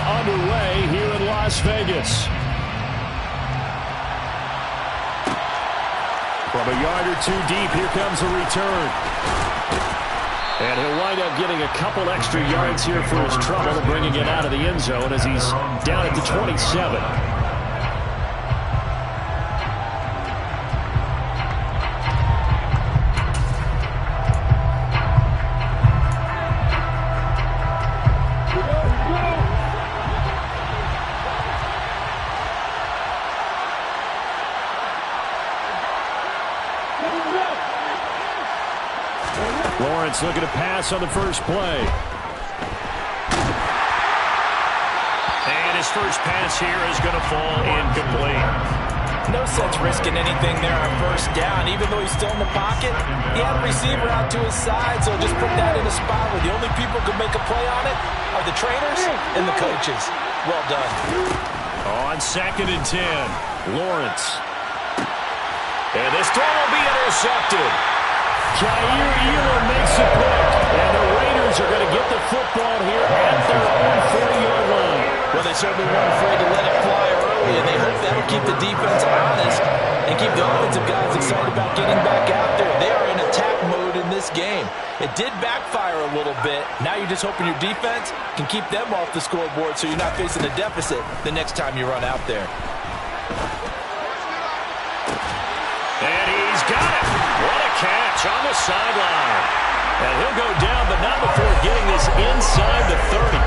underway here in Las Vegas. From a yard or two deep, here comes a return. And he'll wind up getting a couple extra yards here for his trouble, bringing it out of the end zone as he's down at the 27. Lawrence looking to pass on the first play. And his first pass here is going to fall incomplete. No sense risking anything there on first down. Even though he's still in the pocket, he had a receiver out to his side, so just put that in a spot where the only people who can make a play on it are the trainers and the coaches. Well done. On 2nd and 10, Lawrence. And this throw will be intercepted. Jair Elam makes a pick, and the Raiders are going to get the football here at their own 40-yard line. Well, they certainly weren't afraid to let it fly early, and they hope that'll keep the defense honest and keep the offensive guys excited about getting back out there. They are in attack mode in this game. It did backfire a little bit. Now you're just hoping your defense can keep them off the scoreboard so you're not facing a deficit the next time you run out there. And he's got it. What a catch on the sideline. And he'll go down, but not before getting this inside the 30.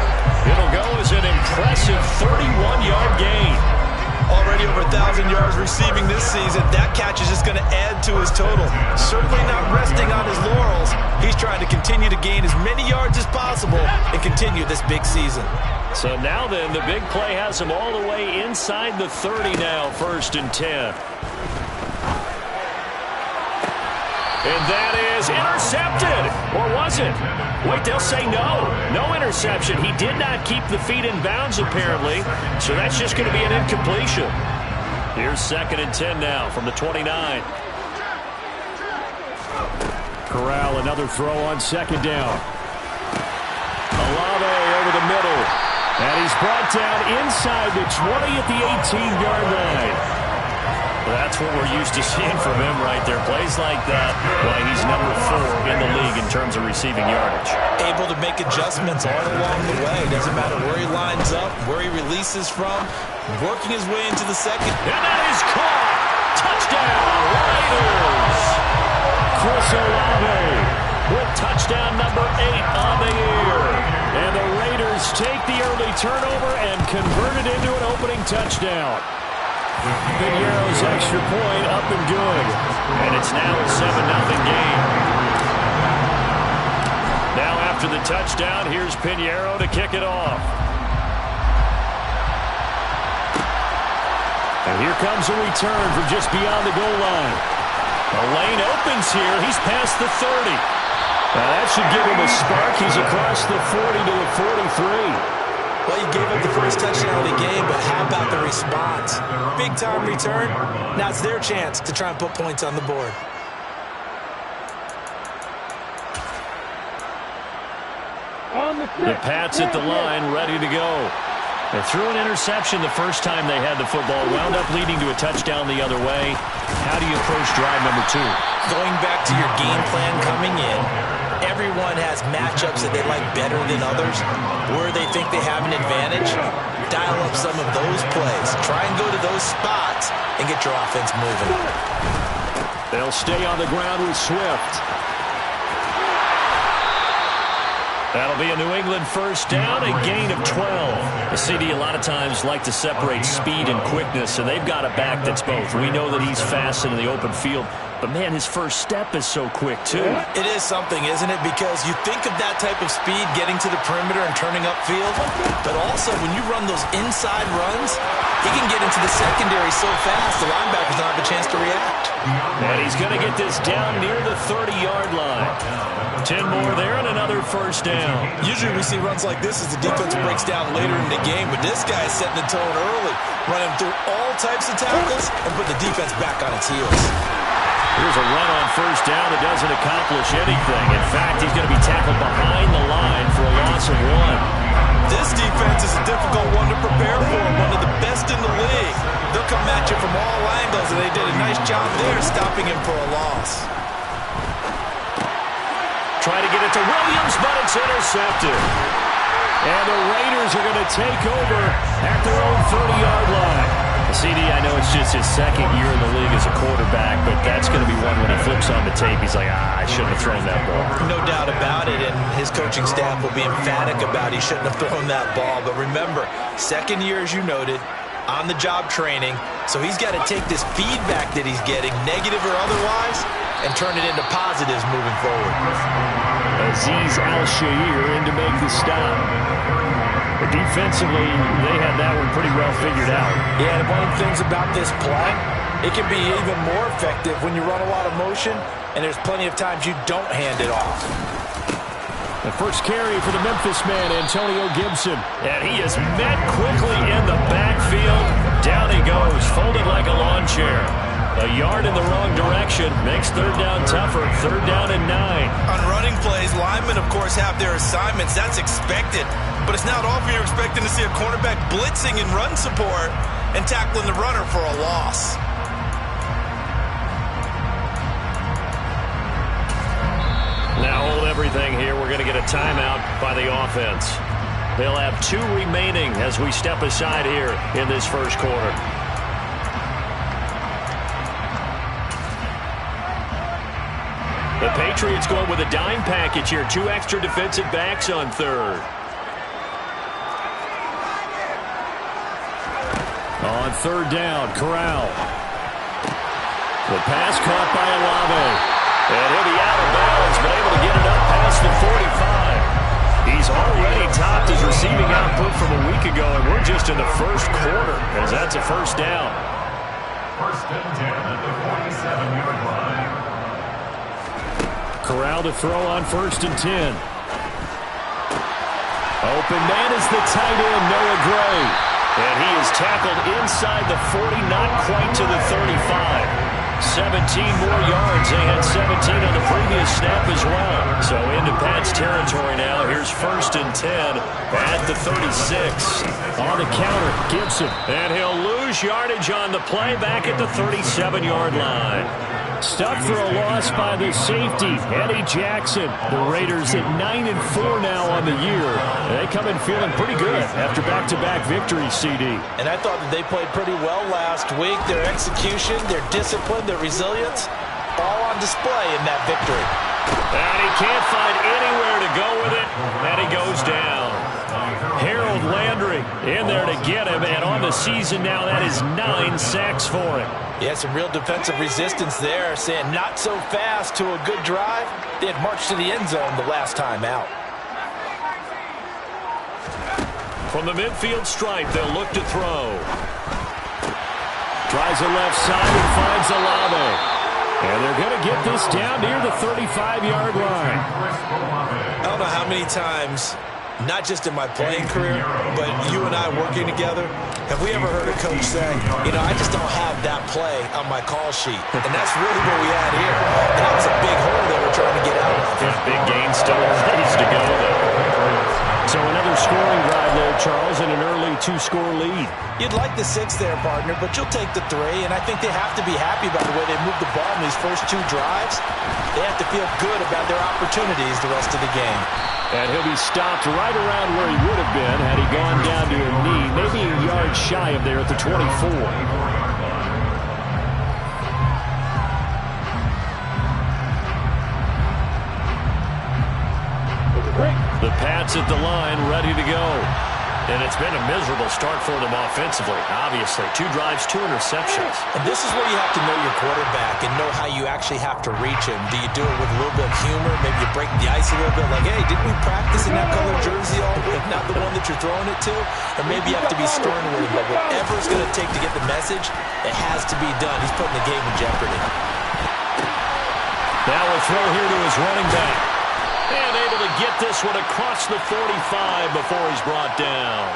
It'll go as an impressive 31-yard gain. Already over 1,000 yards receiving this season. That catch is just going to add to his total. Certainly not resting on his laurels. He's trying to continue to gain as many yards as possible and continue this big season. So now then, the big play has him all the way inside the 30 now, 1st and 10. And that is intercepted. Or was it? Wait, they'll say no. No interception. He did not keep the feet in bounds, apparently. So that's just going to be an incompletion. Here's 2nd and 10 now from the 29. Corral, another throw on 2nd down. Olave over the middle. And he's brought down inside the 20 at the 18-yard line. That's what we're used to seeing from him right there. Plays like that, why he's number 4 in the league in terms of receiving yardage. Able to make adjustments all along the way. Doesn't matter where he lines up, where he releases from, working his way into the second. And that is caught. Touchdown, Raiders. Chris Olave with touchdown number 8 on the year. And the Raiders take the early turnover and convert it into an opening touchdown. Pinheiro's extra point up and good. And it's now a 7-0 game. Now after the touchdown, here's Pinheiro to kick it off. And here comes a return from just beyond the goal line. The lane opens here. He's past the 30. Now that should give him a spark. He's across the 40 to the 43. Well, you gave up the first touchdown of the game, but how about the response? Big-time return. Now it's their chance to try and put points on the board. The Pats at the line, ready to go. They threw an interception the first time they had the football, wound up leading to a touchdown the other way. How do you approach drive number 2? Going back to your game plan coming in, everyone has matchups that they like better than others, where they think they have an advantage. Dial up some of those plays. Try and go to those spots and get your offense moving. They'll stay on the ground with Swift. That'll be a New England first down, a gain of 12. The CD a lot of times like to separate speed and quickness, and they've got a back that's both. We know that he's fast in the open field, but man, his first step is so quick too. It is something, isn't it? Because you think of that type of speed getting to the perimeter and turning upfield, but also when you run those inside runs, he can get into the secondary so fast the linebackers don't have a chance to react. And he's going to get this down near the 30-yard line. 10 more there and another first down. Usually we see runs like this as the defense breaks down later in the game, but this guy is setting the tone early, running through all types of tackles and put the defense back on its heels. Here's a run on first down that doesn't accomplish anything. In fact, he's going to be tackled behind the line for a loss of 1. This defense is a difficult one it from all angles, and they did a nice job there stopping him for a loss. Try to get it to Williams, but it's intercepted. And the Raiders are going to take over at their own 30-yard line. CD, I know it's just his second year in the league as a quarterback, but that's going to be one when he flips on the tape. He's like, I shouldn't have thrown that ball. No doubt about it, and his coaching staff will be emphatic about he shouldn't have thrown that ball. But remember, second year, as you noted, on-the-job training, so he's got to take this feedback that he's getting, negative or otherwise, and turn it into positives moving forward. Azeez Al-Shaair in to make the stop. But defensively, they had that one pretty well figured out. Yeah, and one of the things about this play, it can be even more effective when you run a lot of motion, and there's plenty of times you don't hand it off. The first carry for the Memphis man, Antonio Gibson. And he is met quickly in the backfield. Down he goes, folded like a lawn chair. A yard in the wrong direction makes third down tougher. Third down and 9. On running plays, linemen, of course, have their assignments. That's expected. But it's not often you're expecting to see a cornerback blitzing in run support and tackling the runner for a loss. Now hold everything here. We're going to get a timeout by the offense. They'll have 2 remaining as we step aside here in this first quarter. The Patriots going with a dime package here. 2 extra defensive backs on third. On third down, Corral. The pass caught by Olave. And he'll be out of bounds, but able to get it up past the 45. He's already topped his receiving output from a week ago, and we're just in the first quarter, as that's a first down. First and 10 at the 47-yard line. Corral to throw on first and 10. Open man is the tight end, Noah Gray. And he is tackled inside the 40, not quite to the 35. 17 more yards. They had 17 on the previous snap as well. So into Pat's territory now. Here's first and 10 at the 36. On the counter, Gibson. And he'll lose yardage on the play back at the 37-yard line. Stuck for a loss by the safety, Eddie Jackson. The Raiders at 9-4 now on the year. They come in feeling pretty good after back-to-back victories, CD. And I thought that they played pretty well last week. Their execution, their discipline, their resilience, all on display in that victory. And he can't find anywhere to go with it, and he goes down. Harold Landry in there to get him, and on the season now, that is 9 sacks for him. Yeah, some real defensive resistance there, saying not so fast to a good drive. They had marched to the end zone the last time out. From the midfield stripe, they'll look to throw. Tries the left side and finds Olave. And they're going to get this down near the 35-yard line. I don't know how many times, not just in my playing career, but you and I working together, have we ever heard a coach say, you know, I just don't have that play on my call sheet. And that's really what we had here. That was a big hole they were trying to get out of. Yeah, big gain still ways to go, though. So another scoring drive there, Charles, and an early 2-score lead. You'd like the 6 there, partner, but you'll take the 3, and I think they have to be happy about the way they moved the ball in these first 2 drives. They have to feel good about their opportunities the rest of the game. And he'll be stopped right around where he would have been had he gone down to a knee, maybe a yard shy of there at the 24. The Pats at the line, ready to go. And it's been a miserable start for them offensively, obviously. 2 drives, 2 interceptions. And this is where you have to know your quarterback and know how you actually have to reach him. Do you do it with a little bit of humor? Maybe you break the ice a little bit, like, hey, didn't we practice in that color jersey all week? Not the one that you're throwing it to? Or maybe you have to be stern with him. But whatever it's going to take to get the message, it has to be done. He's putting the game in jeopardy. Now a throw here to his running back. And able to get this one across the 45 before he's brought down.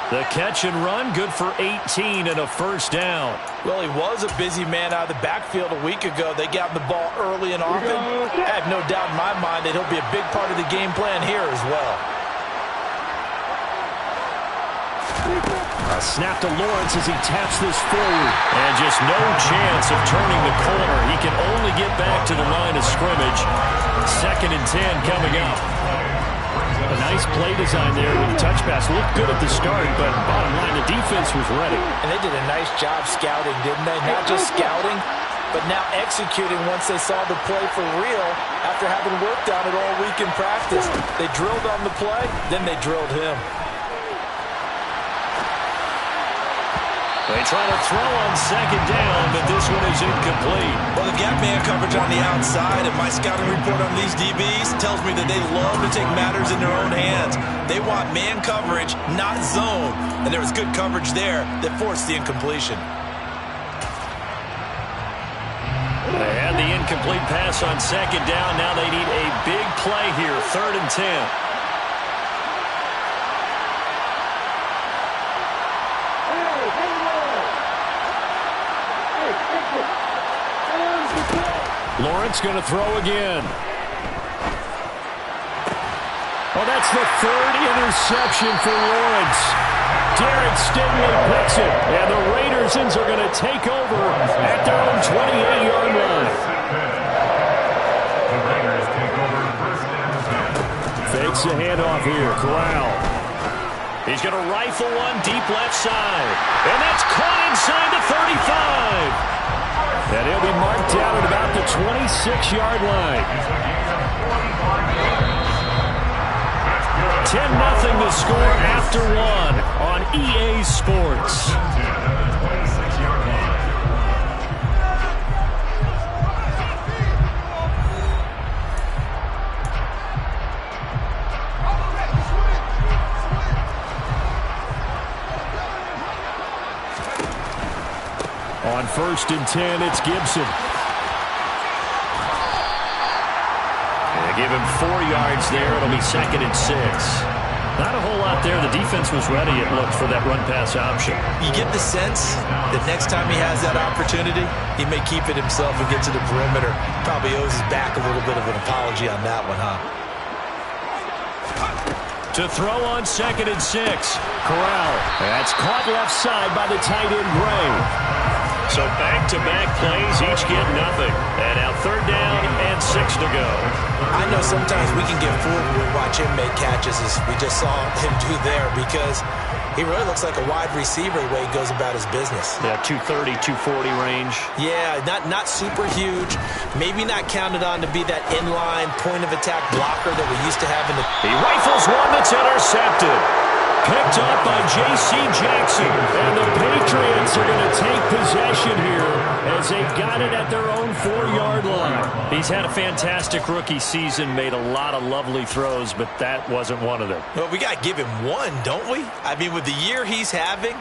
The catch and run, good for 18 and a first down. Well, he was a busy man out of the backfield a week ago. They got him the ball early and often. I have no doubt in my mind that he'll be a big part of the game plan here as well. Snap to Lawrence as he taps this forward. And just no chance of turning the corner. He can only get back to the line of scrimmage. 2nd and 10 coming up. A nice play design there with the touch pass. Looked good at the start, but bottom line, the defense was ready. And they did a nice job scouting, didn't they? Not just scouting, but now executing once they saw the play for real after having worked on it all week in practice. They drilled on the play, then they drilled him. They try to throw on 2nd down, but this one is incomplete. Well, the gap man coverage on the outside, and my scouting report on these DBs tells me that they love to take matters in their own hands. They want man coverage, not zone. And there was good coverage there that forced the incompletion. They had the incomplete pass on 2nd down. Now they need a big play here, 3rd and 10. Lawrence going to throw again. Oh, that's the 3rd interception for Lawrence. Derek Stingley picks it, and the Raiders are going to take over at their own 28-yard line. The Raiders take over 1st and 10. Fakes the handoff here. Corral. He's going to rifle one deep left side. And that's caught inside the 35. And he'll be marked down at about the 26-yard line. 10-0 the score after 1 on EA Sports. On 1st and 10, it's Gibson. They give him 4 yards there. It'll be 2nd and 6. Not a whole lot there. The defense was ready, it looked, for that run-pass option. You get the sense that next time he has that opportunity, he may keep it himself and get to the perimeter. Probably owes his back a little bit of an apology on that one, huh? To throw on 2nd and 6. Corral. That's caught left side by the tight end, Gray. So back-to-back plays, each get nothing. And now 3rd down and 6 to go. I know sometimes we can get fooled when we watch him make catches, as we just saw him do there, because he really looks like a wide receiver the way he goes about his business. Yeah, 230, 240 range. Yeah, not super huge. Maybe not counted on to be that inline point-of-attack blocker that we used to have in the... He rifles one that's intercepted. Picked up by J.C. Jackson. And the Patriots are going to take possession here as they got it at their own 4-yard line. He's had a fantastic rookie season, made a lot of lovely throws, but that wasn't one of them. Well, we got to give him one, don't we? I mean, with the year he's having,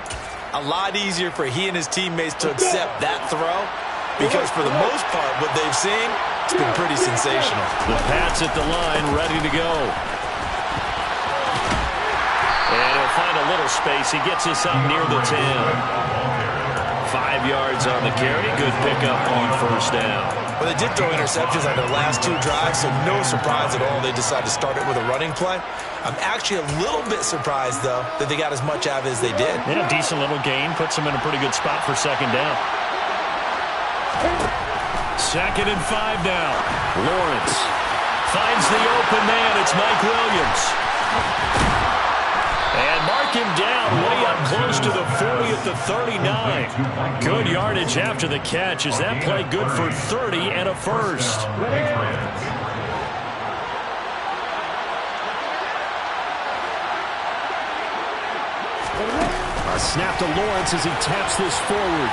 a lot easier for he and his teammates to accept that throw, because for the most part, what they've seen, it's been pretty sensational. The Pats at the line, ready to go. And he'll find a little space. He gets us up near the 10. 5 yards on the carry. Good pickup on 1st down. Well, they did throw interceptions on their last 2 drives, so no surprise at all they decided to start it with a running play. I'm actually a little bit surprised, though, that they got as much out of it as they did. Yeah, decent little gain. Puts them in a pretty good spot for 2nd down. 2nd and 5 now. Lawrence finds the open man. It's Mike Williams. And mark him down way up close to the 40 at the 39. Good yardage after the catch. Is that play good for 30 and a first? A snap to Lawrence as he taps this forward.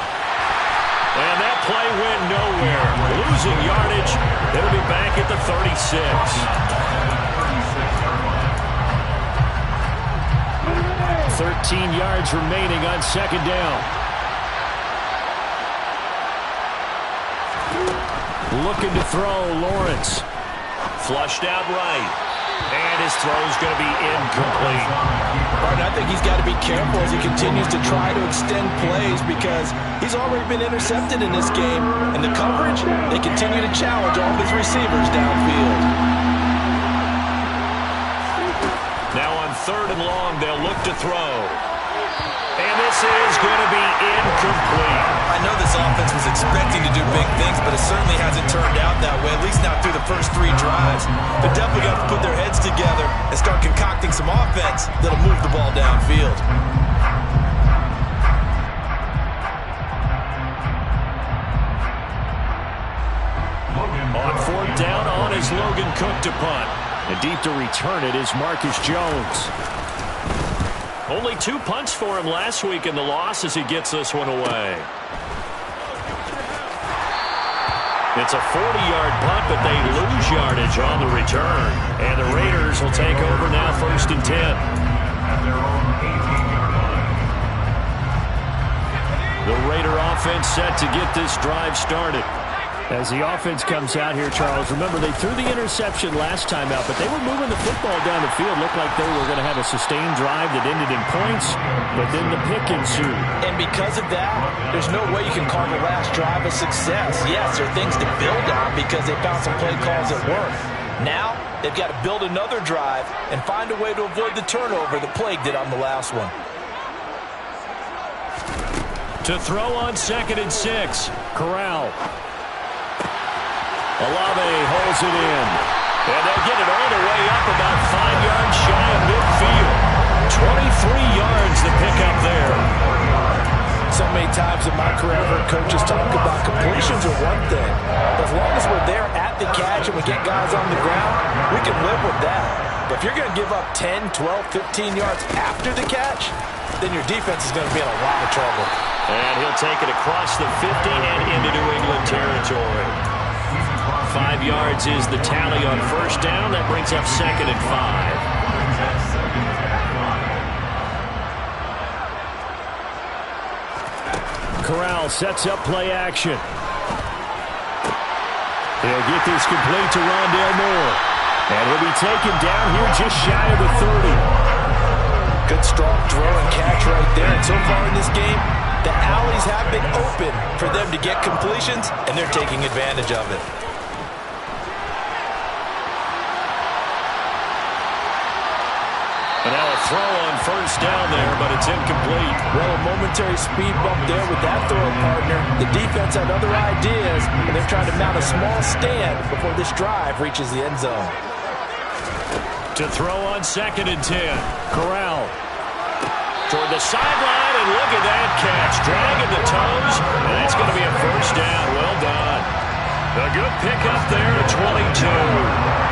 And that play went nowhere. Losing yardage. It'll be back at the 36. 13 yards remaining on 2nd down. Looking to throw, Lawrence. Flushed out right. And his throw's going to be incomplete. Martin, I think he's got to be careful as he continues to try to extend plays, because he's already been intercepted in this game. And the coverage, they continue to challenge all of his receivers downfield. Now on 3rd and long, they'll look to throw. is going to be incomplete. I know this offense was expecting to do big things, but it certainly hasn't turned out that way, at least not through the first 3 drives. They're definitely going to have to put their heads together and start concocting some offense that'll move the ball downfield. On 4th down, on is Logan Cook to punt. And deep to return it is Marcus Jones. Only 2 punts for him last week in the loss as he gets this one away. It's a 40-yard punt, but they lose yardage on the return. And the Raiders will take over now 1st and 10. The Raider offense set to get this drive started. As the offense comes out here, Charles, remember they threw the interception last time out, but they were moving the football down the field. Looked like they were going to have a sustained drive that ended in points, but then the pick ensued. And because of that, there's no way you can call the last drive a success. Yes, there are things to build on because they found some play calls that work. Now, they've got to build another drive and find a way to avoid the turnover that plagued it on the last one. To throw on 2nd and 6, Corral. Olave holds it in. And they'll get it all the way up about 5 yards shy of midfield. 23 yards the pickup there. So many times in my career, I've heard coaches talk about completions are one thing. But as long as we're there at the catch and we get guys on the ground, we can live with that. But if you're going to give up 10, 12, 15 yards after the catch, then your defense is going to be in a lot of trouble. And he'll take it across the 50 and into New England territory. 5 yards is the tally on 1st down. That brings up 2nd and 5. Corral sets up play action. He'll get this complete to Rondale Moore. And he'll be taken down here just shy of the 30. Good strong throw and catch right there. And so far in this game, the alleys have been open for them to get completions, and they're taking advantage of it. And now a throw on 1st down there, but it's incomplete. Well, a momentary speed bump there with that throw partner. The defense had other ideas, and they're trying to mount a small stand before this drive reaches the end zone. To throw on 2nd and 10, Corral. Toward the sideline, and look at that catch. Dragging the toes, and that's going to be a 1st down. Well done. A good pickup there at 22.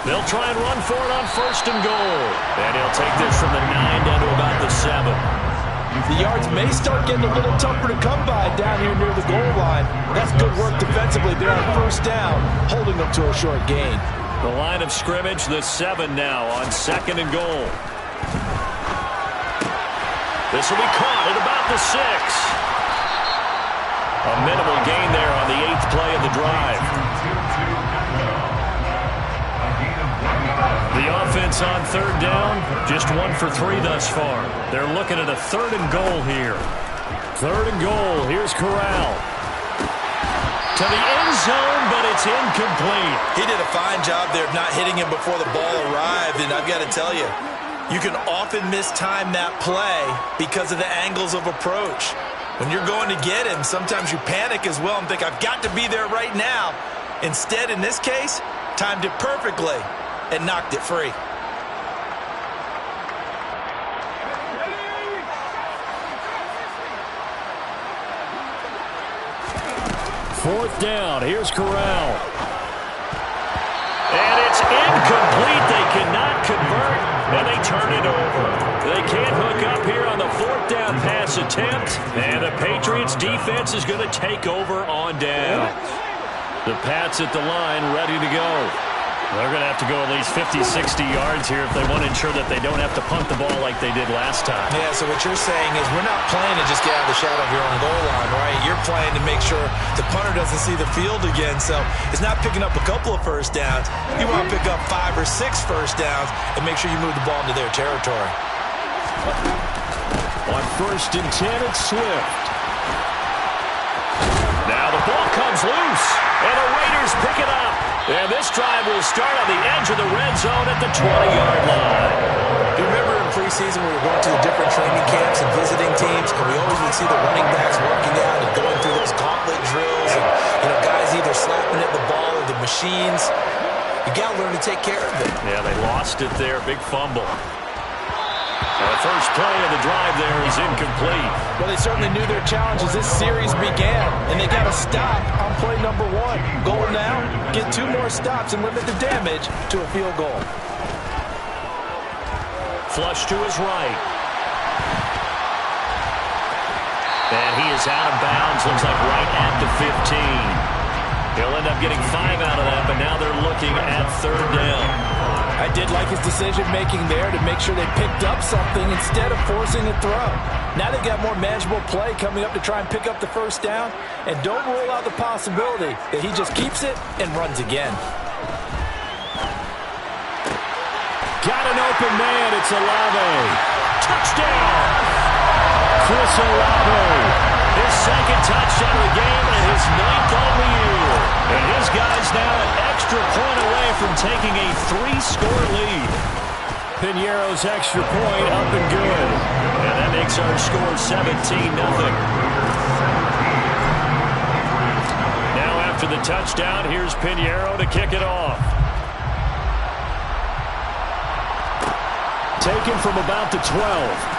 They'll try and run for it on 1st and goal. And he'll take this from the 9 down to about the 7. The yards may start getting a little tougher to come by down here near the goal line. That's good work defensively there on 1st down, holding them to a short gain. The line of scrimmage, the 7 now on 2nd and goal. This will be caught at about the 6. A minimal gain there on the 8th play of the drive. The offense on 3rd down, just 1 for 3 thus far. They're looking at a 3rd and goal here. 3rd and goal, here's Corral. To the end zone, but it's incomplete. He did a fine job there of not hitting him before the ball arrived, and I've got to tell you, you can often mistime that play because of the angles of approach. When you're going to get him, sometimes you panic as well and think, I've got to be there right now. Instead, in this case, timed it perfectly and knocked it free. Fourth down, here's Corral. And it's incomplete. They cannot convert, and they turn it over. They can't hook up here on the 4th down pass attempt, and the Patriots defense is going to take over on down. The Pats at the line, ready to go. They're going to have to go at least 50, 60 yards here if they want to ensure that they don't have to punt the ball like they did last time. Yeah, so what you're saying is we're not playing to just get out of the shadow of your own goal line, right? You're playing to make sure the punter doesn't see the field again. So it's not picking up a couple of first downs. You want to pick up 5 or 6 first downs and make sure you move the ball into their territory. On 1st and 10, it's Swift. Now the ball comes loose. And the Raiders pick it up. And this drive will start on the edge of the red zone at the 20-yard line. You remember in preseason we were going to the different training camps and visiting teams, and we always would see the running backs working out and going through those gauntlet drills, and guys either slapping at the ball or the machines. You got to learn to take care of it. Yeah, they lost it there. Big fumble. The first play of the drive there is incomplete. Well, they certainly knew their challenge as this series began, and they got to stop on play number 1. Goal now, get 2 more stops and limit the damage to a field goal. Flush to his right. And he is out of bounds, looks like right at the 15. He'll end up getting 5 out of that, but now they're looking at 3rd down. I did like his decision-making there to make sure they picked up something instead of forcing a throw. Now they've got more manageable play coming up to try and pick up the first down, and don't rule out the possibility that he just keeps it and runs again. Got an open man. It's Olave. Touchdown! Chris Olave. His 2nd touchdown of the game and his 9th on the year. And his guy's now an extra point away from taking a 3-score lead. Piñeiro's extra point up and good. And that makes our score 17-0. Now after the touchdown, here's Piñeiro to kick it off. Taken from about the 12.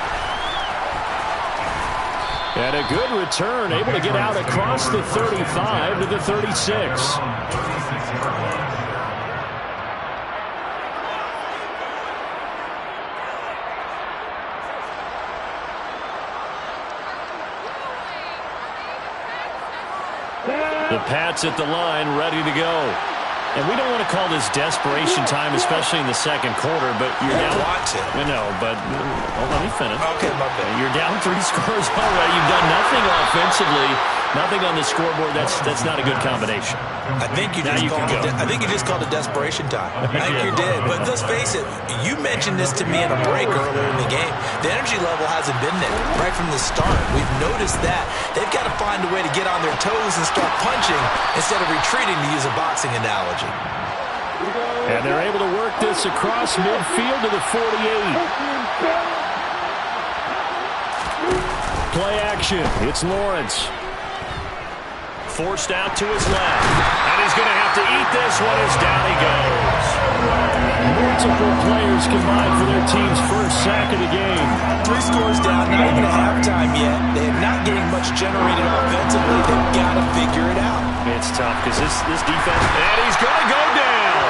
And a good return, able to get out across the 35 to the 36. The Pats at the line, ready to go. And we don't want to call this desperation time, especially in the 2nd quarter, but you're down. I know, but let me finish. Okay, my bad. You're down 3 scores already. You've done nothing offensively, nothing on the scoreboard. That's not a good combination. I think you just called it desperation time. I think you did. But let's face it, you mentioned this to me in a break earlier in the game. The energy level hasn't been there right from the start. We've noticed that. They've got to find a way to get on their toes and start punching instead of retreating, to use a boxing analogy. And they're able to work this across midfield to the 48. Play action. It's Lawrence. Forced out to his left. And he's going to have to eat this one as down he goes. Multiple players combined for their team's first sack of the game. 3 scores down, not even at halftime yet. They have not getting much generated offensively. They've got to figure it out. It's tough because this defense, and he's going to go down.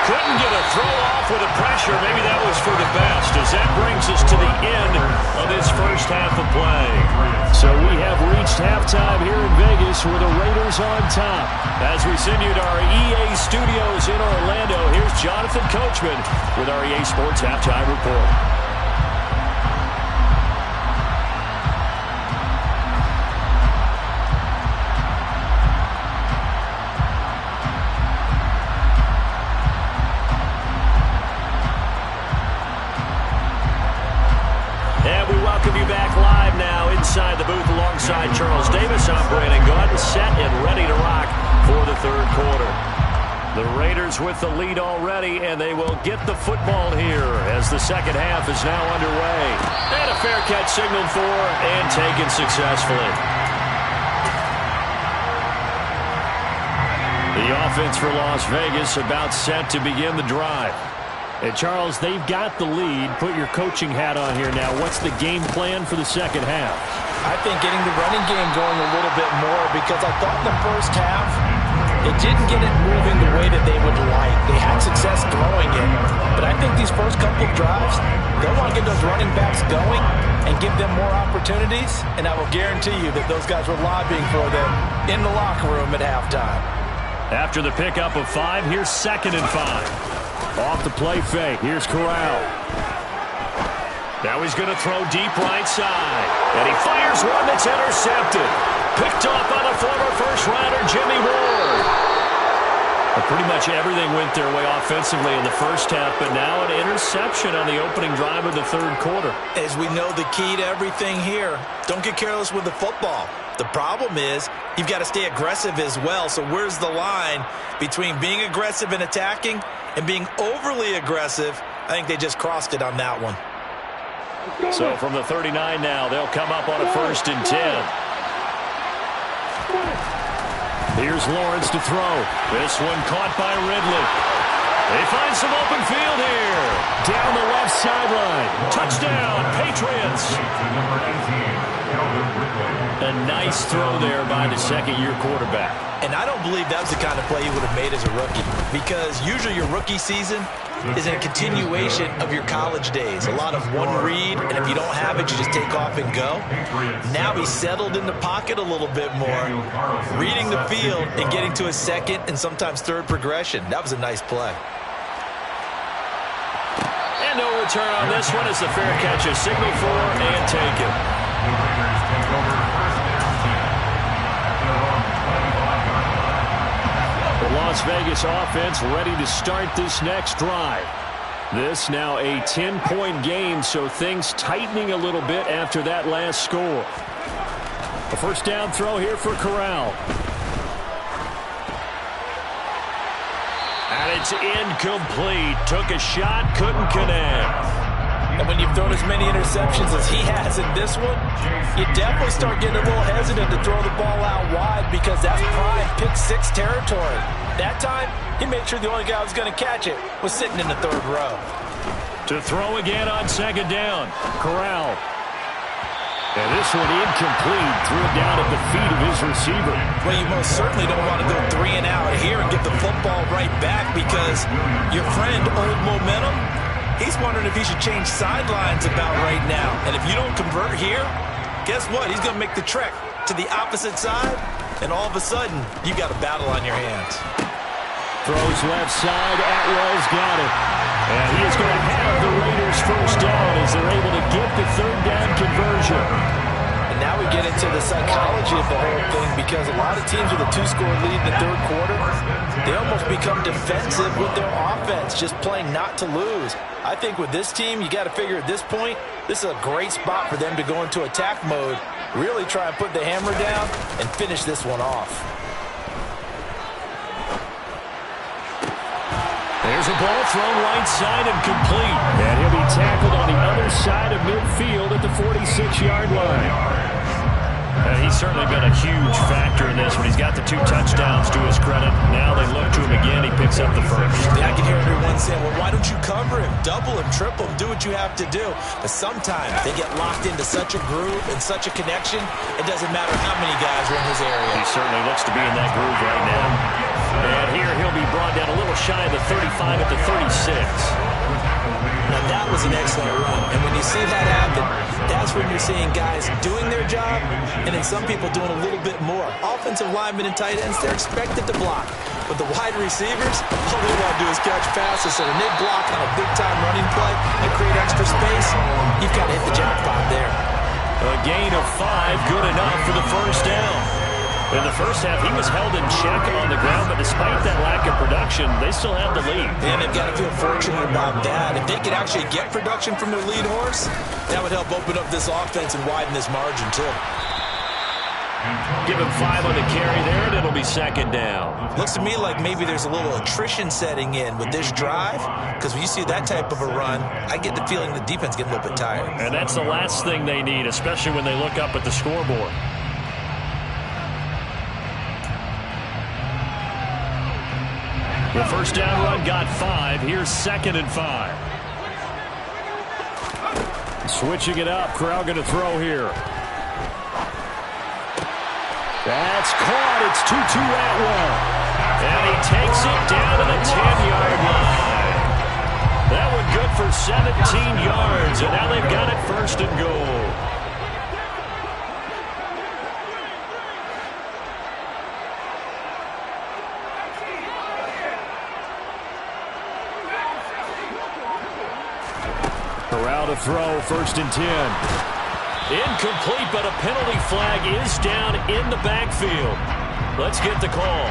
Couldn't get a throw off with the pressure. Maybe that was for the best, as that brings us to the end of this first half of play. So we have reached halftime here in Vegas with the Raiders on top. As we send you to our EA studios in Orlando, here's Jonathan Coachman with our EA Sports Halftime Report. Inside the booth alongside Charles Davis, I'm Brandon Gaudin, set and ready to rock for the 3rd quarter. The Raiders with the lead already, and they will get the football here as the 2nd half is now underway. And a fair catch signaled for and taken successfully. The offense for Las Vegas about set to begin the drive. And Charles, they've got the lead. Put your coaching hat on here now. What's the game plan for the 2nd half? I think getting the running game going a little bit more, because I thought in the first half it didn't get it moving the way that they would like. They had success throwing it, but I think these first couple of drives, they'll want to get those running backs going and give them more opportunities, and I will guarantee you that those guys were lobbying for them in the locker room at halftime. After the pickup of 5, here's 2nd and 5. Off the play fake. Here's Corral. Now he's going to throw deep right side. And he fires one that's intercepted. Picked off by the former first-rounder Jimmy Ward. But pretty much everything went their way offensively in the first half, but now an interception on the opening drive of the 3rd quarter. As we know, the key to everything here, don't get careless with the football. The problem is you've got to stay aggressive as well. So where's the line between being aggressive and attacking and being overly aggressive? I think they just crossed it on that one. So from the 39 now, they'll come up on a 1st and 10. Here's Lawrence to throw. This one caught by Ridley. They find some open field here. Down the left sideline. Touchdown, Patriots. A nice throw there by the second-year quarterback. And I don't believe that was the kind of play he would have made as a rookie, because usually your rookie season is a continuation of your college days. A lot of one read, and if you don't have it, you just take off and go. Now he's settled in the pocket a little bit more, reading the field and getting to a second and sometimes third progression. That was a nice play. And no return on this one as the fair catch is signaled for and taken. The Las Vegas offense ready to start this next drive. This now a 10-point game, so things tightening a little bit after that last score. A first down throw here for Corral. And it's incomplete. Took a shot, couldn't connect. And when you've thrown as many interceptions as he has in this one, you definitely start getting a little hesitant to throw the ball out wide, because that's prime pick-6 territory. That time, he made sure the only guy who was going to catch it was sitting in the third row. To throw again on second down, Corral. And this one incomplete. Threw it down at the feet of his receiver. Well, you most certainly don't want to go 3 and out here and get the football right back, because your friend, Old Momentum, he's wondering if he should change sidelines about right now. And if you don't convert here, guess what? He's going to make the trek to the opposite side, and all of a sudden, you got a battle on your hands. Throws left side. Atwell's got it. And he is going to have the Raiders first down as they're able to get the third down conversion. And now we get into the psychology of the whole thing, because a lot of teams with a 2-score lead in the third quarter, they almost become defensive with their offense, just playing not to lose. I think with this team, you got to figure at this point, this is a great spot for them to go into attack mode, really try and put the hammer down and finish this one off. There's a ball thrown right side and complete. And he'll be tackled on the other side of midfield at the 46-yard line. And he's certainly been a huge factor in this when he's got the 2 touchdowns to his credit. Now they look to him again. He picks up the first. Yeah, I can hear everyone saying, well, why don't you cover him? Double him, triple him, do what you have to do. But sometimes they get locked into such a groove and such a connection, it doesn't matter how many guys are in his area. He certainly looks to be in that groove right now. And here he'll be brought down a little shy of the 35 at the 36. Now that was an excellent run. And when you see that happen, that's when you're seeing guys doing their job and then some people doing a little bit more. Offensive linemen and tight ends, they're expected to block. But the wide receivers, all they want to do is catch passes. So when they block on a big-time running play and create extra space, you've got to hit the jackpot there. A gain of 5, good enough for the first down. In the first half, he was held in check on the ground, but despite that lack of production, they still have the lead. And they've got to feel fortunate about that. If they could actually get production from their lead horse, that would help open up this offense and widen this margin, too. Give him 5 on the carry there, and it'll be second down. Looks to me like maybe there's a little attrition setting in with this drive, because when you see that type of a run, I get the feeling the defense getting a little bit tired. And that's the last thing they need, especially when they look up at the scoreboard. The first down run got 5. Here's 2nd and 5. Switching it up. Corral going to throw here. That's caught. It's 2-2 Atwell. And he takes it down to the 10-yard line. That one good for 17 yards. And now they've got it 1st and goal. Corral to throw, 1st and 10. Incomplete, but a penalty flag is down in the backfield. Let's get the call.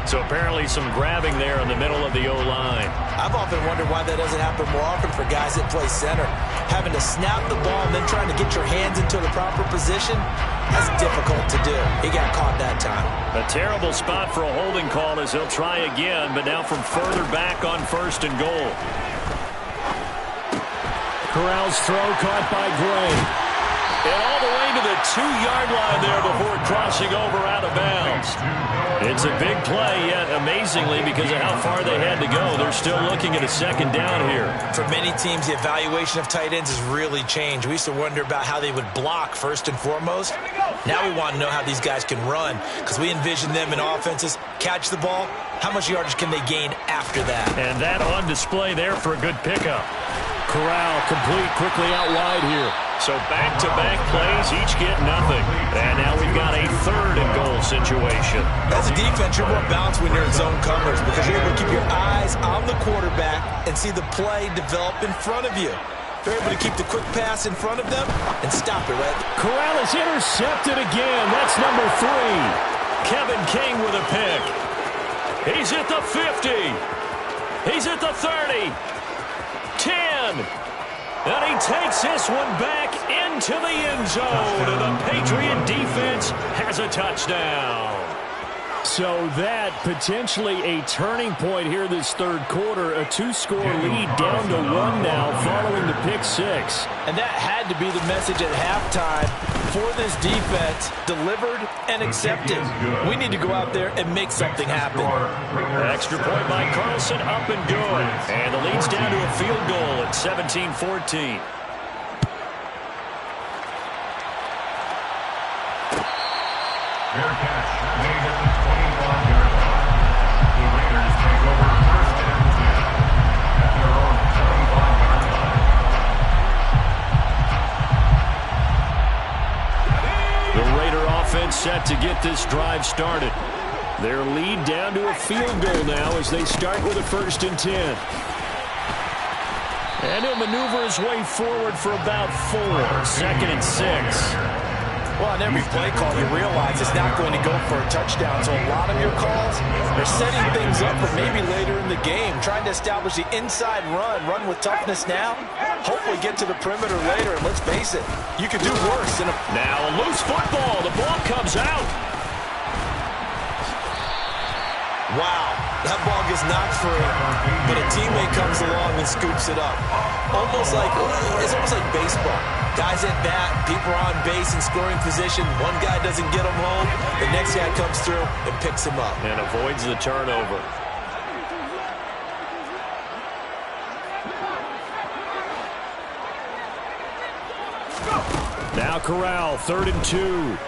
So apparently some grabbing there in the middle of the O-line. I've often wondered why that doesn't happen more often for guys that play center. Having to snap the ball and then trying to get your hands into the proper position, that's difficult to do. He got caught that time. A terrible spot for a holding call as he'll try again, but now from further back on 1st and goal. Corral's throw caught by Gray. And all the way to the 2-yard line there before crossing over out of bounds. It's a big play, yet amazingly, because of how far they had to go, they're still looking at a 2nd down here. For many teams, the evaluation of tight ends has really changed. We used to wonder about how they would block first and foremost. Now we want to know how these guys can run, because we envision them in offenses catch the ball. How much yardage can they gain after that? And that on display there for a good pickup. Corral complete quickly out wide here. So back-to-back plays, each get nothing. And now we've got a 3rd and goal situation. As a defense, you're more balanced when you're in zone coverage because you're able to keep your eyes on the quarterback and see the play develop in front of you. They're able to keep the quick pass in front of them and stop it, right? Corral is intercepted again. That's number 3. Kevin King with a pick. He's at the 50. He's at the 30. 10. And he takes this one back into the end zone. And the Patriot defense has a touchdown. So that potentially a turning point here this 3rd quarter. A 2-score lead down to 1 now following the pick 6. And that had to be the message at halftime for this defense. Delivered and accepted. We need to go out there and make something happen. Extra point by Carlson, up and good. And the lead's down to a field goal at 17-14. Fair catch made at the 21-yard line. The Raiders take over 1st and 10 at their own 25-yard line. The Raider offense set to get this drive started. Their lead down to a field goal now as they start with a 1st and 10. And he'll maneuver his way forward for about 4. 2nd and 6. Well, on every play call, you realize it's not going to go for a touchdown. So a lot of your calls are setting things up for maybe later in the game, trying to establish the inside run with toughness now, hopefully get to the perimeter later. And let's face it, you could do worse. Now a loose football. The ball comes out. Wow, that ball gets knocked free, but a teammate comes along and scoops it up. It's almost like baseball. Guys at bat, people are on base in scoring position. One guy doesn't get him home. The next guy comes through and picks him up. And avoids the turnover. Now Corral, 3rd and 2.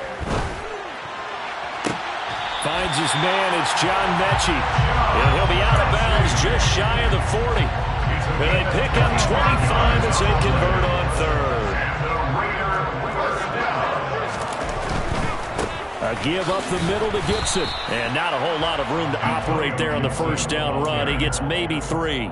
Finds his man, it's John Mechie. And he'll be out of bounds just shy of the 40. And they pick up 25 as they convert on 3rd. A give up the middle to Gibson. And not a whole lot of room to operate there on the 1st down run. He gets maybe 3.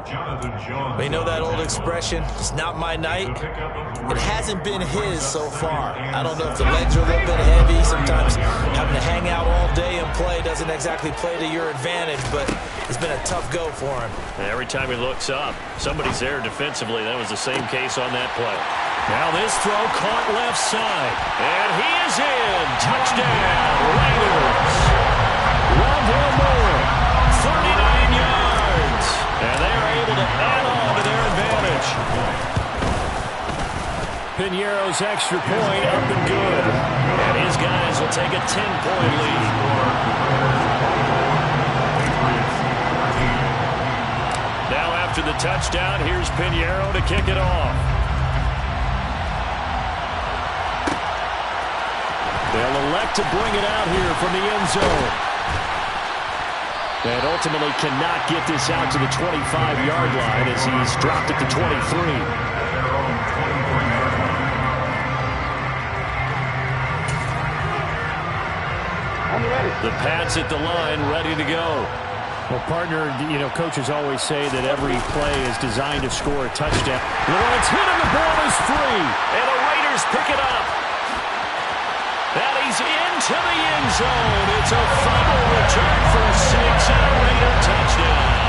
We know that old expression, it's not my night. It hasn't been his so far. I don't know if the legs are a little bit heavy. Sometimes having to hang out all day and play doesn't exactly play to your advantage, but it's been a tough go for him. And every time he looks up, somebody's there defensively. That was the same case on that play. Now this throw caught left side. And he is in. Touchdown, Raiders. Rondell Moore, 39 yards. And they are able to add on to their advantage. Piñeiro's extra point up and good. And his guys will take a 10-point lead. Now after the touchdown, here's Piñeiro to kick it off. They'll elect to bring it out here from the end zone. And ultimately cannot get this out to the 25-yard line as he's dropped at the 23. The Pats at the line, ready to go. Well, partner, coaches always say that every play is designed to score a touchdown. Lawrence hit him, the ball is free. And the Raiders pick it up. And he's into the end zone. It's a fumble return for 6 and a Raider touchdown.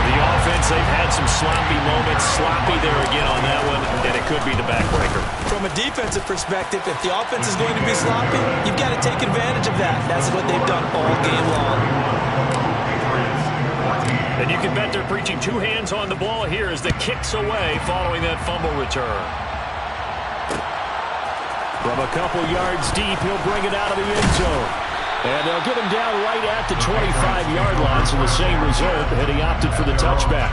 The offense, they've had some sloppy moments. Sloppy there again on that one, and it could be the backbreaker. From a defensive perspective, if the offense is going to be sloppy, you've got to take advantage of that. That's what they've done all game long. And you can bet they're preaching 2 hands on the ball here as the kick's away following that fumble return. From a couple yards deep, he'll bring it out of the end zone. And they'll get him down right at the 25-yard line, so the same result, and he opted for the touchback.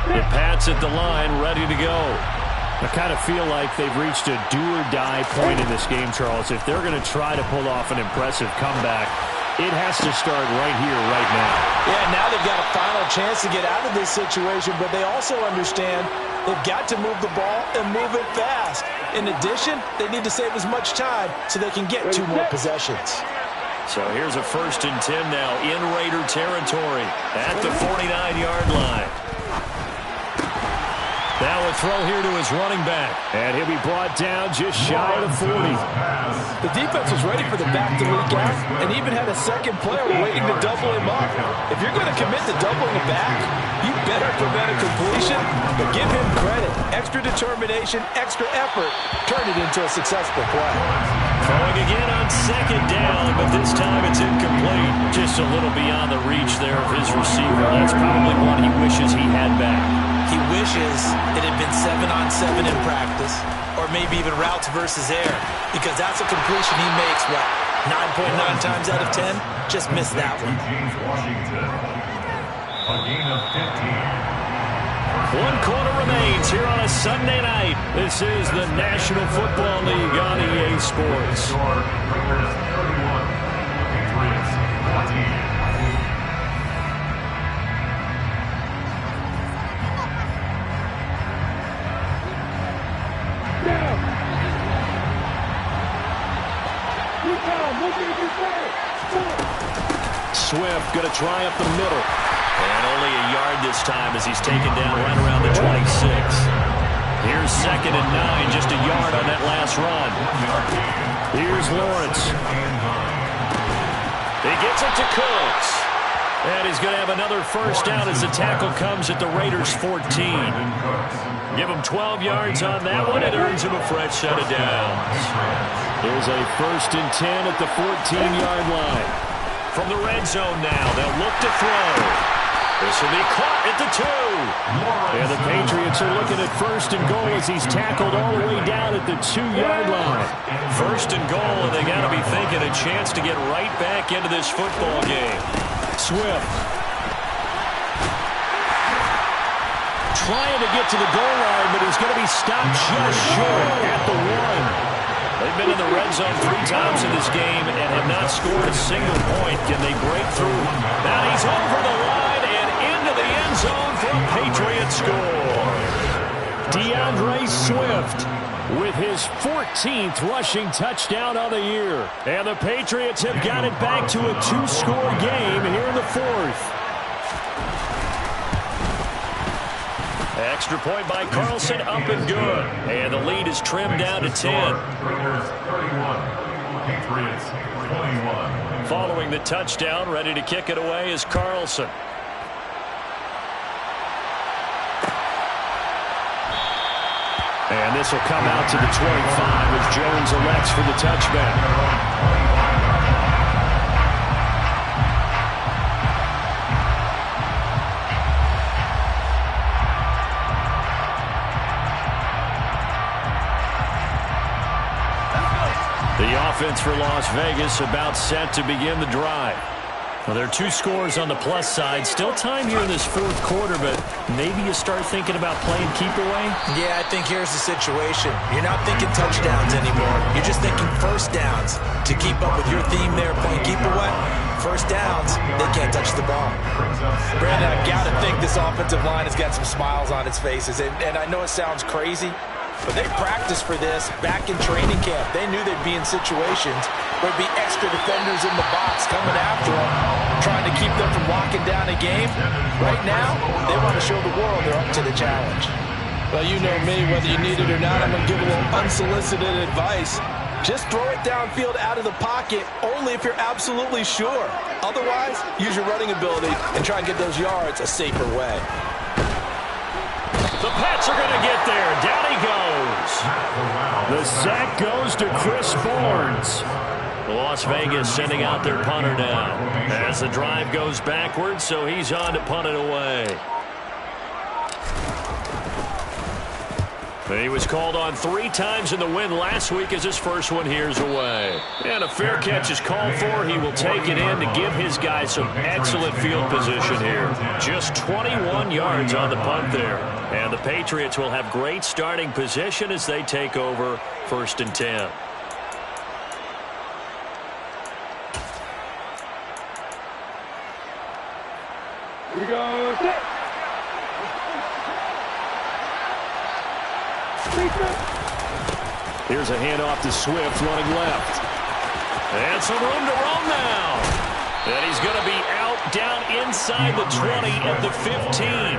The Pats at the line, ready to go. I kind of feel like they've reached a do-or-die point in this game, Charles. If they're going to try to pull off an impressive comeback, it has to start right here, right now. Yeah, now they've got a final chance to get out of this situation, but they also understand they've got to move the ball and move it fast. In addition, they need to save as much time so they can get 2 more possessions. So here's a 1st and 10 now in Raider territory at the 49-yard line. Now a throw here to his running back. And he'll be brought down just shy of the 40. The defense was ready for the back to leak out and even had a second player waiting to double him up. If you're going to commit to doubling the back, you better prevent a completion, but give him credit. Extra determination, extra effort, turn it into a successful play. Throwing again on 2nd down, but this time it's incomplete. Just a little beyond the reach there of his receiver. That's probably one he wishes he had back. He wishes it had been 7-on-7 in practice, or maybe even routes versus air, because that's a completion he makes, what, 9.9 times out of 10? Just missed that one. A gain of 15. 1 quarter remains here on a Sunday night. This is the National Football League on EA Sports. Raiders 31, Patriots 14. Swift going to try up the middle. And only a yard this time as he's taken down right around the 26. Here's 2nd and 9, just a yard on that last run. Here's Lawrence. He gets it to Cooks. And he's going to have another 1st down as the tackle comes at the Raiders' 14. Give him 12 yards on that one. It earns him a fresh set of downs. Here's a 1st and 10 at the 14-yard line. From the red zone now, they'll look to throw. This will be caught at the 2. And the Patriots are looking at 1st and goal as he's tackled all the way down at the 2-yard line. 1st and goal, and they got to be thinking a chance to get right back into this football game. Swift. Trying to get to the goal line, but he's going to be stopped just short at the 1. They've been in the red zone 3 times in this game and have not scored a single point. Can they break through? Now he's over the line and into the end zone for a Patriot score. DeAndre Swift with his 14th rushing touchdown of the year. And the Patriots have got it back to a 2-score game here in the 4th. Extra point by Carlson, up and good. And the lead is trimmed down to 10. Raiders 31, Patriots 21. Following the touchdown, ready to kick it away is Carlson. And this will come out to the 25 as Jones elects for the touchback. The offense for Las Vegas about set to begin the drive. Well, there are 2 scores on the plus side. Still time here in this 4th quarter, but maybe you start thinking about playing keep away? Yeah, I think here's the situation. You're not thinking touchdowns anymore. You're just thinking 1st downs. To keep up with your theme there, playing keep away, 1st downs, they can't touch the ball. Brandon, I've got to think this offensive line has got some smiles on its faces. And I know it sounds crazy, But they practiced for this back in training camp. They knew they'd be in situations where there'd be extra defenders in the box coming after them, trying to keep them from locking down a game. Right now, they want to show the world they're up to the challenge. Well, you know me, whether you need it or not, I'm going to give a little unsolicited advice. Just throw it downfield out of the pocket only if you're absolutely sure. Otherwise, use your running ability and try and get those yards a safer way. The Pats are going to get there. Down he goes. The sack goes to Chris Barnes. Las Vegas sending out their punter now as the drive goes backwards, so he's on to punt it away. He was called on 3 times in the win last week as his first one here's away. And a fair catch is called for. He will take it in to give his guys some excellent field position here. Just 21 yards on the punt there. And the Patriots will have great starting position as they take over 1st and 10. Here we go. Here's a handoff to Swift running left. And some room to roam now. And he's going to be out down inside the 20 at the 15.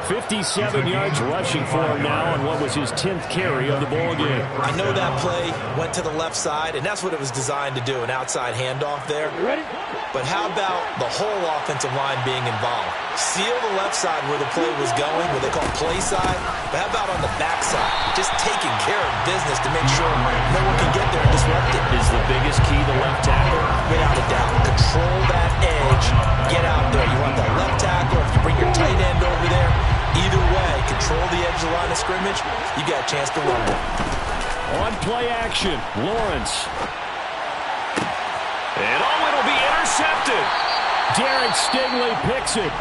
57 yards rushing for him now on what was his 10th carry of the ball game. I know that play went to the left side, and that's what it was designed to do, an outside handoff there. Ready? But how about the whole offensive line being involved? Seal the left side where the play was going, what they call play side. But how about on the back side? Just taking care of business to make sure no one can get there and disrupt it. Is the biggest key the left tackle? Without a doubt. Control that edge. Get out there. You want that left tackle. If you bring your tight end over there, either way, control the edge of the line of scrimmage, you got a chance to run it. On play action, Lawrence. And it'll be intercepted. Derek Stingley picks it.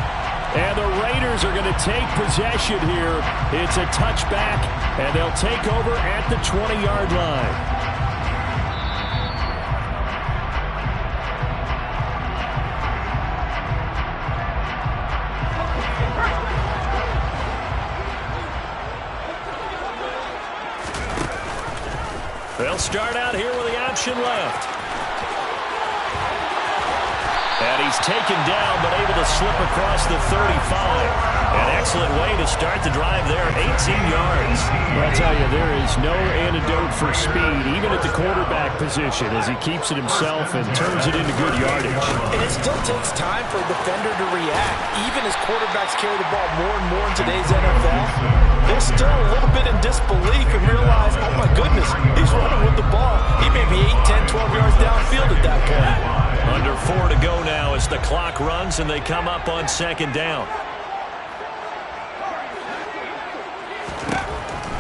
And the Raiders are going to take possession here. It's a touchback, and they'll take over at the 20-yard line. They'll start out here with the option left. And he's taken down, but able to slip across the 35. An excellent way to start the drive there, 18 yards. I'll tell you, there is no antidote for speed, even at the quarterback position, as he keeps it himself and turns it into good yardage. And it still takes time for a defender to react. Even as quarterbacks carry the ball more and more in today's NFL, they're still a little bit in disbelief and realize, oh my goodness, he's running with the ball. He may be 8, 10, 12 yards downfield at that point. Under 4 to go now as the clock runs and they come up on 2nd down.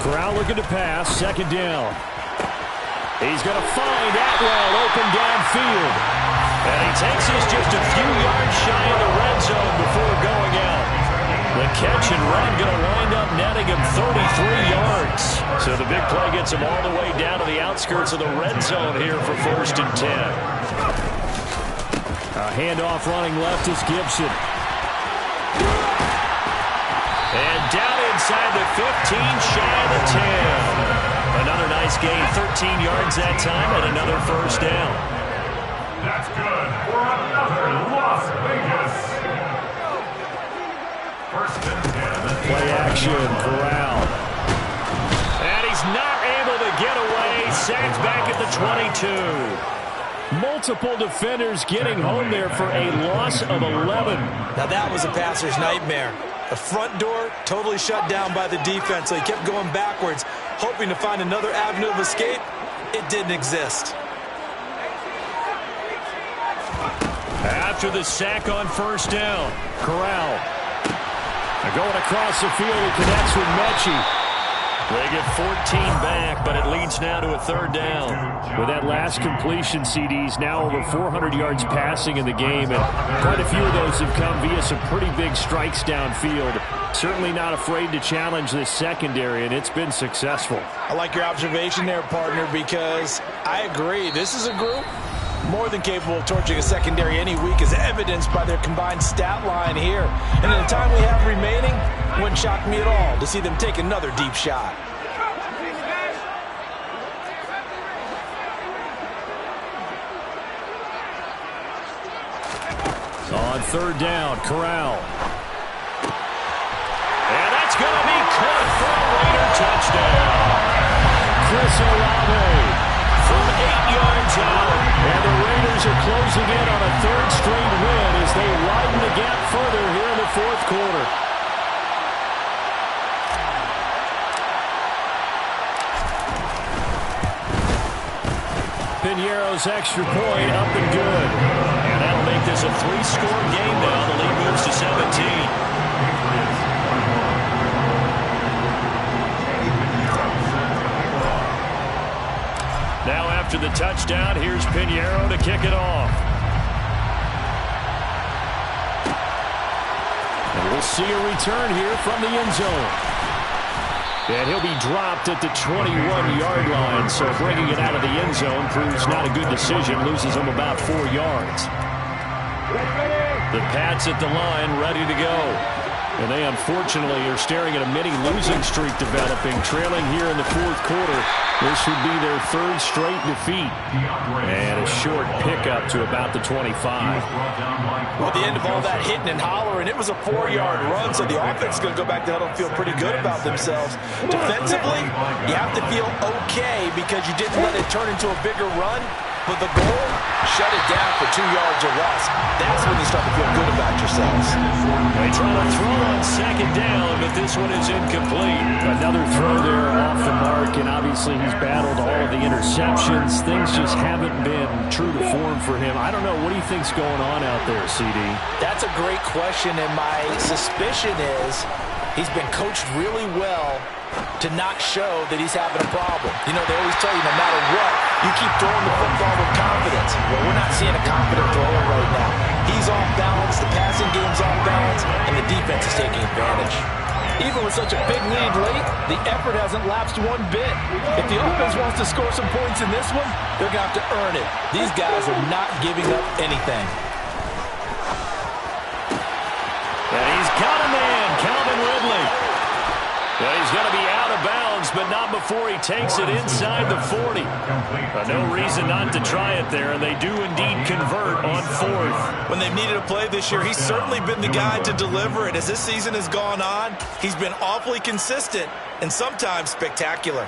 Corral looking to pass, 2nd down. He's going to find Atwell open downfield. And he takes us just a few yards shy of the red zone before going out. The catch and run going to wind up netting him 33 yards. So the big play gets him all the way down to the outskirts of the red zone here for 1st and 10. A handoff running left is Gibson. And down inside the 15, shy of the 10. Another nice gain, 13 yards that time, and another 1st down. That's good for another Las Vegas. 1st and 10. Play action, Corral. And he's not able to get away. Sacked back at the 22. Multiple defenders getting home there for a loss of 11. Now that was a passer's nightmare. The front door totally shut down by the defense, so he kept going backwards, hoping to find another avenue of escape. It didn't exist. After the sack on 1st down, Corral. Going across the field, he connects with Mechie. They get 14 back, but it leads now to a 3rd down. With that last completion, CD's now over 400 yards passing in the game, and quite a few of those have come via some pretty big strikes downfield. Certainly not afraid to challenge this secondary, and it's been successful. I like your observation there, partner, because I agree. This is a group more than capable of torching a secondary any week, as evidenced by their combined stat line here. And in the time we have remaining, wouldn't shock me at all to see them take another deep shot. on third down. Corral. And that's going to be caught for a Raider touchdown. Chris Olave from 8 yards out. And the Raiders are closing in on a third straight win as they widen the gap further here in the fourth quarter. Pinheiro's extra point up and good. And that'll make this a 3-score game now. The lead moves to 17. Now after the touchdown, here's Pinheiro to kick it off. And we'll see a return here from the end zone. And he'll be dropped at the 21-yard line, so bringing it out of the end zone proves not a good decision, loses him about 4 yards. The Pats at the line, ready to go. And they unfortunately are staring at a mini losing streak developing, trailing here in the fourth quarter. This would be their third straight defeat. And a short pickup to about the 25. Well, at the end of all that hitting and hollering, it was a 4-yard run, so the offense is going to go back to huddle and feel pretty good about themselves. Defensively, you have to feel okay because you didn't let it turn into a bigger run. But the goal, shut it down for 2 yards or less. That's when you start to feel good about yourselves. They try to throw on second down, but this one is incomplete. Another throw there off the mark, and obviously he's battled all of the interceptions. Things just haven't been true to form for him. I don't know. What do you think's going on out there, CD? That's a great question, and my suspicion is he's been coached really well to not show that he's having a problem. You know, they always tell you no matter what, you keep throwing the football with confidence. Well, we're not seeing a confident thrower right now. He's off balance, the passing game's off balance, and the defense is taking advantage. Even with such a big lead late, the effort hasn't lapsed one bit. If the offense wants to score some points in this one, they're going to have to earn it. These guys are not giving up anything. And he's got a man, Calvin Ridley. Well, he's going to be out of bounds, but not before he takes it inside the 40. No reason not to try it there, and they do indeed convert on fourth. When they've needed a play this year, he's certainly been the guy to deliver it. As this season has gone on, he's been awfully consistent and sometimes spectacular.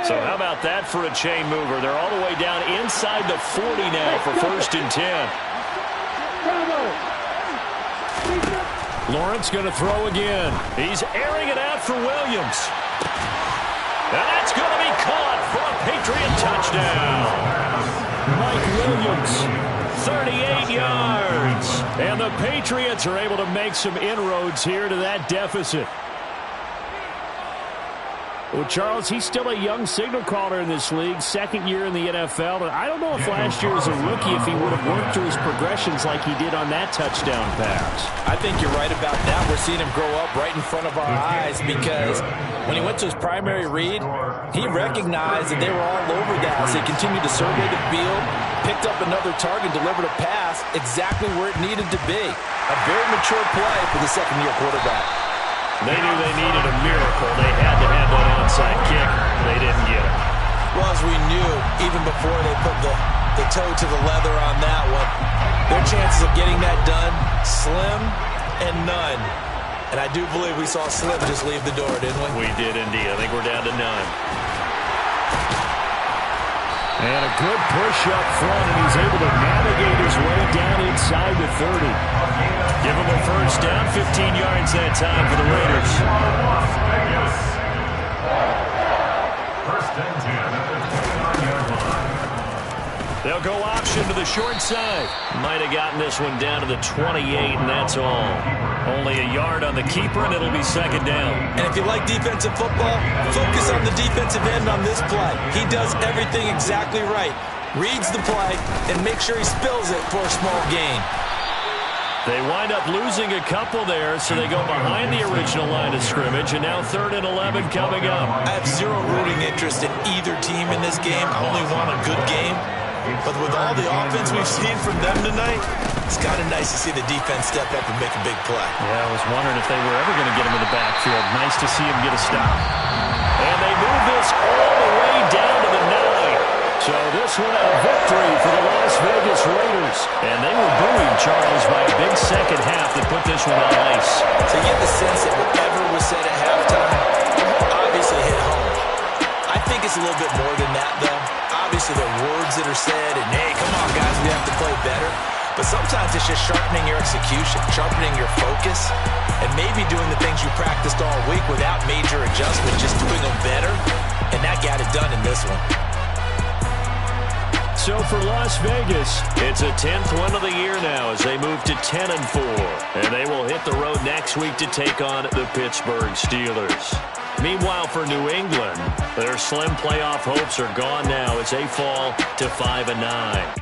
So how about that for a chain mover? They're all the way down inside the 40 now for 1st and 10. Lawrence going to throw again. He's airing it out for Williams. And that's going to be caught for a Patriot touchdown. Mike Williams, 38 yards. And the Patriots are able to make some inroads here to that deficit. Well, Charles, he's still a young signal caller in this league, 2nd year in the NFL. And I don't know if last year as a rookie, if he would have worked through his progressions like he did on that touchdown pass. I think you're right about that. We're seeing him grow up right in front of our eyes because when he went to his primary read, he recognized that they were all over that as they continued to survey the field, picked up another target, delivered a pass exactly where it needed to be. A very mature play for the second-year quarterback. They knew they needed a miracle. They had to have that onside kick. They didn't get it. Well, as we knew, even before they put the toe to the leather on that one, their chances of getting that done, slim and none. And I do believe we saw Slim just leave the door, didn't we? We did indeed. I think we're down to none. And a good push up front, and he's able to navigate his way down inside the 30. Give him a first down, 15 yards that time for the Raiders. First and 10 at the 29-yard line. They'll go option to the short side. Might have gotten this one down to the 28, and that's all. Only a yard on the keeper, and it'll be second down. And if you like defensive football, focus on the defensive end on this play. He does everything exactly right. Reads the play and makes sure he spills it for a small gain. They wind up losing a couple there, so they go behind the original line of scrimmage, and now 3rd and 11 coming up. I have zero rooting interest in either team in this game. I only want a good game. But with all the offense we've seen from them tonight, it's kind of nice to see the defense step up and make a big play. Yeah, I was wondering if they were ever going to get him in the backfield. Nice to see him get a stop. And they move this all the way down to the 9. So this one a victory for the Las Vegas Raiders. And they were buoyed, Charles, by a big second half that put this one on ice. So you get the sense that whatever was said at halftime obviously hit home. I think it's a little bit more than that, though. Obviously, there are words that are said, and, hey, come on, guys, we have to play better. But sometimes it's just sharpening your execution, sharpening your focus, and maybe doing the things you practiced all week without major adjustment, just doing them better, and that got it done in this one. So for Las Vegas, it's a 10th win of the year now as they move to 10-4. And they will hit the road next week to take on the Pittsburgh Steelers. Meanwhile, for New England, their slim playoff hopes are gone now as they fall to 5-9.